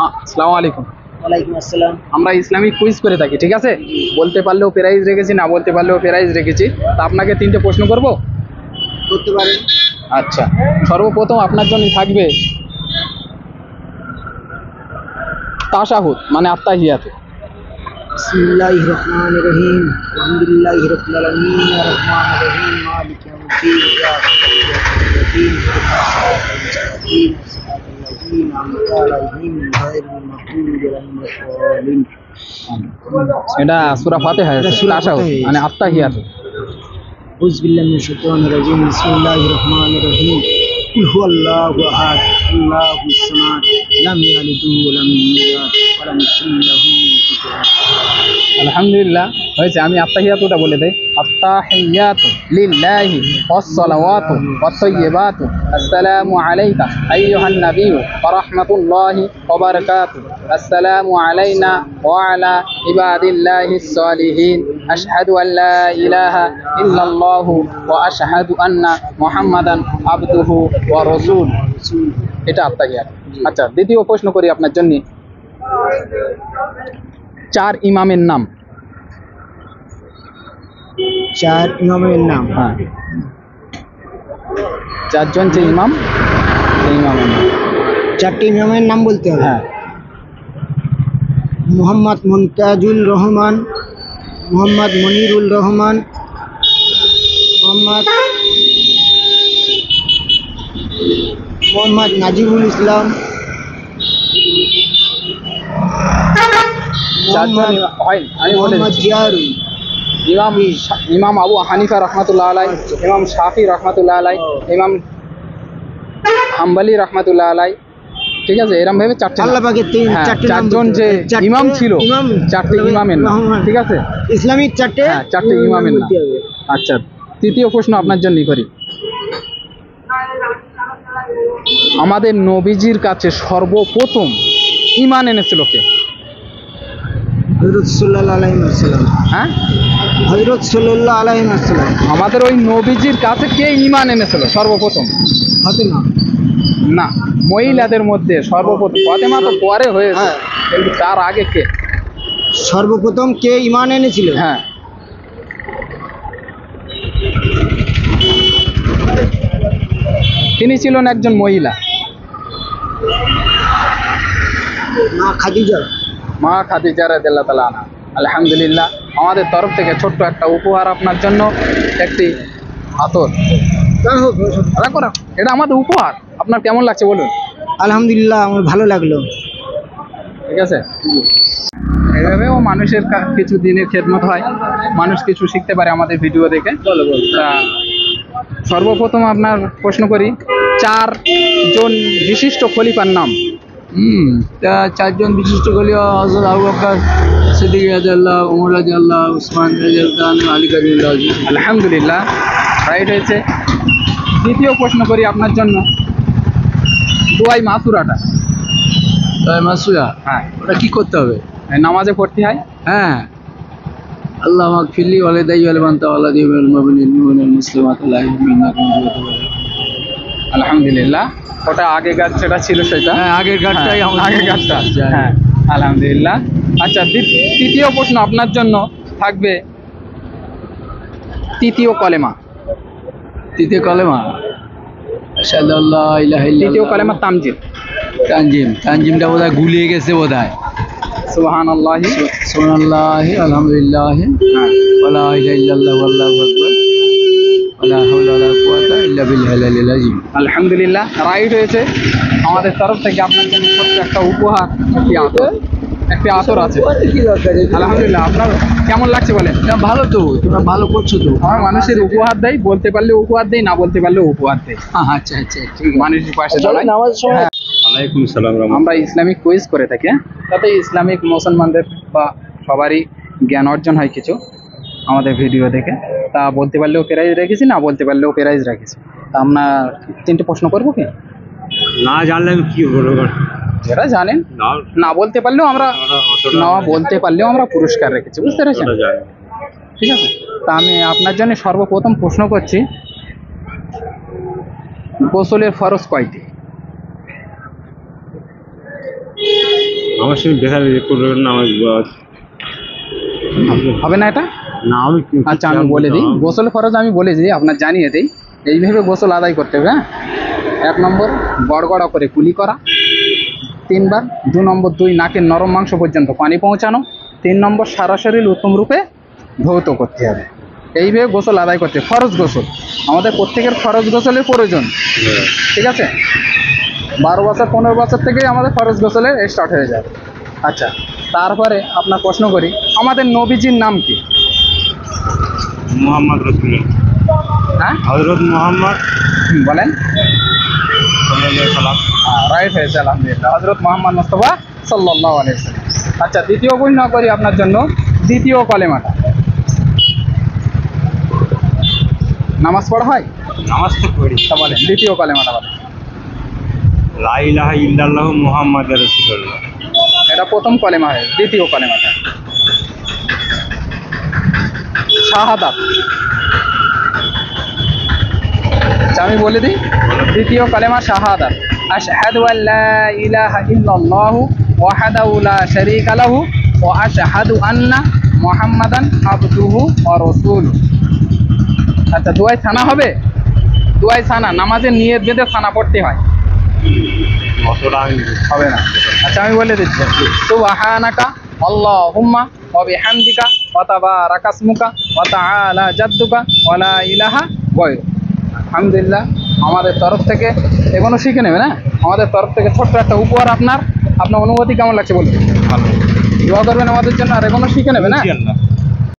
আসসালামু আলাইকুম। ওয়ালাইকুম আসসালাম। আমরা ইসলামিক কুইজ করে থাকি, ঠিক আছে? বলতে পারলেও প্রাইজ রেখেছি, না বলতে পারলেও প্রাইজ রেখেছি। তা আপনাকে 3টে প্রশ্ন করব। করতে পারেন। আচ্ছা, সর্বপ্রথম আপনার জন্য থাকবে তাশাহুদ মানে আত্তাহিয়াত। বিসমিল্লাহির রহমানির রহিম। আলহামদুলিল্লাহি রাব্বিল আলামিন আর রহমানির রহিম মালিকি ইয়াউমিদ্দিন ইয়্যাকা না'বুদু এটা সূরা ফাতিহা, তাশাহুদ মানে আত্তাহিয়াত। বিসমিল্লাহির মিনাশ শাইতানির রাজিম। বিসমিল্লাহির রহমানির রহিম। কুল হুয়াল্লাহু আহাদ আল্লাহুস সামাদ লাম ইয়ালিদ ওয়া লাম ইউলাদ ওয়া লাম ইয়াকুল লাহু কুফুওয়ান আহাদ। আলহামদুলিল্লাহ, হয়েছে। আমি আত্তাহিয়াতুটা বলে দেই। আত্তাহিয়াতু লিল্লাহি ওয়াস-সালাওয়াতু ওয়াত-তাইয়্যিবাতু আসসালামু আলাইকা আইয়ুহান নাবিয়্যু ওয়া রাহমাতুল্লাহি ওয়া বারাকাতুহু। আসসালামু আলাইনা ওয়া আলা ইবাদিল্লাহিস সালিহিন। আশহাদু আল লা ইলাহা ইল্লাল্লাহু ওয়া আশহাদু আন্না মুহাম্মাদান আবদুহু ওয়া রাসূলুহু। এটা আত্তাহিয়াত। আচ্ছা, দ্বিতীয় প্রশ্ন করি আপনার জন্য। 4 ইমামের নাম। 4 ইমামের নাম। হ্যাঁ, 4 জন যে ইমাম, সেই ইমামের নাম। 4টি ইমামের নাম বলতে হবে। হ্যাঁ। মোহাম্মদ মুনতাজুল রহমান, মোহাম্মদ মনিরুল রহমান, মোহাম্মদ নাজিবুল ইসলাম, মোহাম্মদ জিয়ারুল। ইমাম আবু হানিফা রহমাতুল্লাহ আলাই, ইমাম শাফি রহমাতুল্লাহ আলাই, ইমাম হাম্বলি রহমাতুল্লাহ আলাই। ঠিক আছে, এরকম ভাবে 4টে। আল্লাহ পাকের 4 জন যে ইমাম ছিল, 4টে ইমামের নাম। ঠিক আছে, ইসলামিক 4টে। হ্যাঁ, 4টে ইমামের নাম। আচ্ছা, তৃতীয় প্রশ্ন আপনার জন্যই করি। আমাদের নবীজির কাছে সর্বপ্রথম ঈমান এনেছিল কে? হযরত সাল্লাল্লাহু আলাইহি ওয়াসাল্লাম। হ্যাঁ, হযরত সাল্লাল্লাহু আলাইহি ওয়াসাল্লাম। আমাদের ওই নবীজির কাছে কে ঈমান এনেছিল সর্বপ্রথম? ফাতেমা। না, মহিলাদের মধ্যে সর্বপ্রথম। ফাতেমা তো পরে হয়েছে, কিন্তু তার আগে কে? সর্বপ্রথম কে ঈমান এনেছিল? হ্যাঁ, তিনি ছিলেন একজন মহিলা। মা খাদিজা। মা খাদিজা রাদিয়াল্লাহু তাআলা আনহা। আলহামদুলিল্লাহ, আমাদের তরফ থেকে ছোট্ট একটা উপহার আপনার জন্য, একটি আতর। এটা আমাদের উপহার। আপনার কেমন লাগছে বলুন? আলহামদুলিল্লাহ, আমার ভালো লাগলো। ঠিক আছে, এভাবেও মানুষের কিছু দিনের খেদমত হয়, মানুষ কিছু শিখতে পারে আমাদের ভিডিও দেখে। তা সর্বপ্রথম আপনার প্রশ্ন করি, 4 জন বিশিষ্ট খলিফার নাম। 4 জন বিশিষ্ট খলিফা হযরত আবু বকর সিদ্দিক রাদিয়াল্লাহু, ওমর রাদিয়াল্লাহু, উসমান রাদিয়াল্লাহু, আলী রাদিয়াল্লাহু। আলহামদুলিল্লাহ, রাইট হয়েছে। দ্বিতীয় প্রশ্ন করি আপনার জন্য, দুআয়ে মাসুরাটা। দুআয়ে মাসুরা? হ্যাঁ। ওটা কি করতে হবে? নামাজে পড়তে হয়। হ্যাঁ। আল্লাহ মাগফিরলি ওয়ালিদাই ওয়ালিমান তাওয়াল্লাদি ওয়াল মুমিনিন ওয়াল মুসলিমাত আল্লাহ ইন্নাকা মুজিবুদ দুআ। আলহামদুলিল্লাহ, ওটা আগেকার যেটা ছিল সেটা। হ্যাঁ, আগেরকারটাই আগেকারটা। হ্যাঁ, আলহামদুলিল্লাহ। আচ্ছা, তৃতীয় প্রশ্ন আপনার জন্য থাকবে তৃতীয় কলেমা। তৃতীয় কলেমা আশহাদু আল্লা ইলাহা ইল্লাল্লাহ। তৃতীয় কলেমা তামজিদ। তানজিমটা বোধহয় গুলিয়ে গেছে বোধহয়। সুবহানাল্লাহি সুবহানাল্লাহি আলহামদুলিল্লাহি ওয়ালা ইলাহা ইল্লাল্লাহু আল্লাহু আকবার ওয়ালা হাওলা ওয়ালা কুওয়াতা ইল্লা বিল্লাহিল আলিয়্যিল আযীম। আলহামদুলিল্লাহ, রাইট হয়েছে। আমাদের তরফ থেকে আপনার জন্য ছোট্ট একটা উপহার, একটি আতর আছে। আলহামদুলিল্লাহ, আপনার কেমন লাগছে বলেন? ভালো তো, তোমরা ভালো করছো তো। আমার মানুষের উপহার দেয়, বলতে পারলে উপহার দেয়, না বলতে পারলে উপহার দেয়। আচ্ছা আচ্ছা, ঠিক। মানুষের পাশে দাঁড়ায়। ওয়ালাইকুম সালাম। আমরা ইসলামিক কুইজ করে থাকি, তাতে ইসলামিক মুসলমানদের বা সবারই জ্ঞান অর্জন হয় কিছু আমাদের ভিডিও দেখে। তা বলতে পারলেও প্রাইজ রেখেছি, না বলতে পারলেও প্রাইজ রেখেছি। তা আমরা 3টে প্রশ্ন করবো কি? না জানলে আমি কি বলবো? যেটা জানেন। না বলতে পারলেও আমরা পুরস্কার রেখেছি, বুঝতে পেরেছেন? ঠিক আছে, তা আমি আপনার জন্য সর্বপ্রথম প্রশ্ন করছি, গোসলের ফরজ কয়টি? আমার সঙ্গে দেখা করবেন না, আমার হবে না এটা? না আমি আচ্ছা আমি বলে দিই, গোসল ফরজ আমি বলে দিই, আপনার জানিয়ে দিই। এইভাবে গোসল আদায় করতে হবে। হ্যাঁ, 1 নম্বর গড়গড়া করে কুলি করা, 3 বার। 2 নম্বর 2 নাকের নরম মাংস পর্যন্ত পানি পৌঁছানো, 3 নম্বর সারা শরীর উত্তম রূপে ধৌত করতে হবে। এইভাবে গোসল আদায় করতে, ফরজ গোসল আমাদের প্রত্যেকের ফরজ গোসলের প্রয়োজন। ঠিক আছে, 12 বছর 15 বছর থেকেই আমাদের ফরজ গোসলের স্টার্ট হয়ে যায়। আচ্ছা, তারপরে আপনার প্রশ্ন করি, আমাদের নবীজির নাম কি? মোহাম্মদ রসুল্লাহ, হ্যাঁ হযরত মোহাম্মদ বলেন। সাল্লাল্লাহু আলাইহি সাল্লাম। রাইট হয়েছে, আলহামদুলিল্লাহ, হযরত মুহাম্মদ মুস্তাফা সাল্লাল্লাহু আলাইহি ওয়াসাল্লাম। আচ্ছা, দ্বিতীয় প্রশ্ন করি আপনার জন্য, দ্বিতীয় কলেমাটা। নামাজ পড়া হয়? নামাজ তো পড়ি। তা বলেন দ্বিতীয় কলেমাটা বলেন। লা ইলাহা ইল্লাল্লাহু মুহাম্মাদুর রাসূলুল্লাহ। এটা প্রথম কলেমা হয়। দ্বিতীয় কলেমাটা শাহাদাত। আচ্ছা আমি বলে দিই, দ্বিতীয় কলেমা শাহাদাত। আশহাদু আল্লা ইলাহা ইল্লাল্লাহু ওয়াহদাহু লা শারীকা লাহু ওয়া আশহাদু আন্না মুহাম্মাদান আবদুহু ওয়া রাসূলুহু। আচ্ছা, দুয়াই সানা হবে? দুয়াই সানা নামাজের নিয়ত বেঁধে সানা পড়তে হয়, অতটা হবে না। আচ্ছা আমি বলে দিচ্ছি, সুবহানাকা আল্লাহুম্মা ওয়া বিহামদিকা ওয়া তাবারাকা ইসমুকা ওয়া তাআলা জাদ্দুকা ওয়া লা ইলাহা গায়রুক। আলহামদুলিল্লাহ, আমাদের তরফ থেকে এখনো শিখে নেবে না, আমাদের তরফ থেকে ছোট্ট একটা উপহার। আপনার অনুভূতি কেমন লাগছে বলুন? ভালো। দোয়া করবেন আমাদের জন্য, আর এখনো শিখে নেবে না।